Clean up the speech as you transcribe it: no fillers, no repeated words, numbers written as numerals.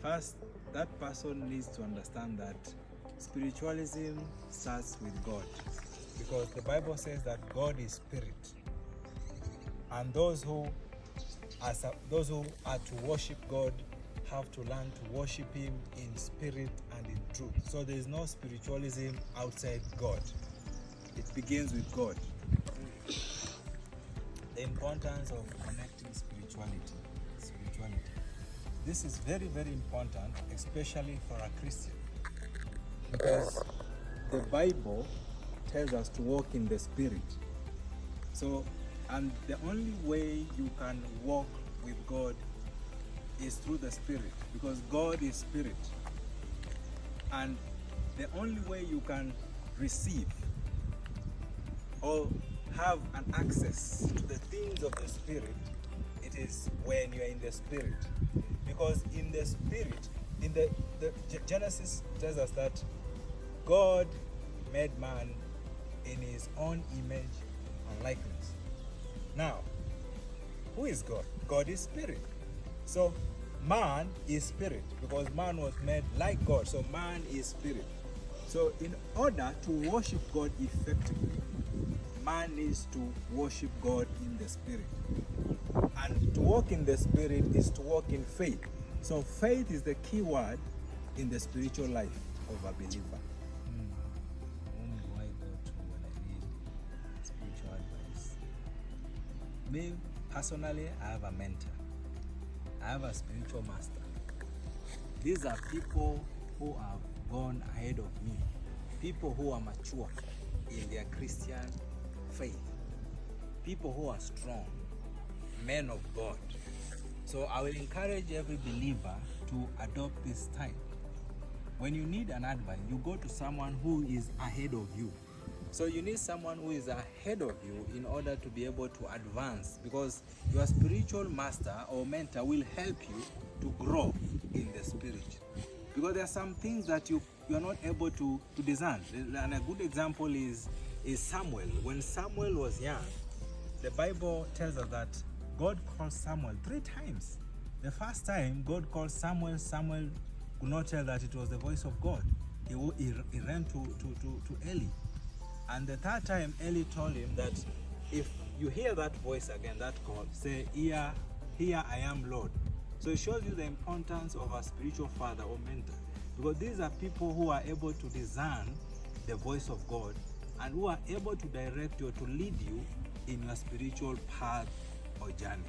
First, that person needs to understand that spiritualism starts with God, because the Bible says that God is spirit, and those who are to worship God have to learn to worship Him in spirit and in truth. So there is no spiritualism outside God. It begins with God. The importance of connecting spirituality. This is very, very important, especially for a Christian, because the Bible tells us to walk in the Spirit. So, and the only way you can walk with God is through the Spirit, because God is Spirit. And the only way you can receive or have an access to the things of the Spirit, it is when you are in the Spirit. Because in the Spirit, in the Genesis tells us that God made man in His own image and likeness. Now, who is God? God is Spirit. So man is Spirit, because man was made like God. So man is Spirit. So in order to worship God effectively, man needs to worship God in the Spirit. And to walk in the Spirit is to walk in faith. So faith is the key word in the spiritual life of a believer. Whom do I go to when I need spiritual advice? Me, personally, I have a mentor. I have a spiritual master. These are people who have gone ahead of me. People who are mature in their Christian faith. People who are strong. Men of God. So I will encourage every believer to adopt this type. When you need an advice, you go to someone who is ahead of you. So you need someone who is ahead of you in order to be able to advance, because your spiritual master or mentor will help you to grow in the Spirit. Because there are some things that you are not able to discern. And a good example is Samuel. When Samuel was young, the Bible tells us that God called Samuel 3 times. The first time God called Samuel, Samuel could not tell that it was the voice of God. He ran to Eli. And the third time, Eli told him that if you hear that voice again, that call, say, here I am, Lord. So it shows you the importance of a spiritual father or mentor. Because these are people who are able to discern the voice of God and who are able to direct you, to lead you in your spiritual path or journey.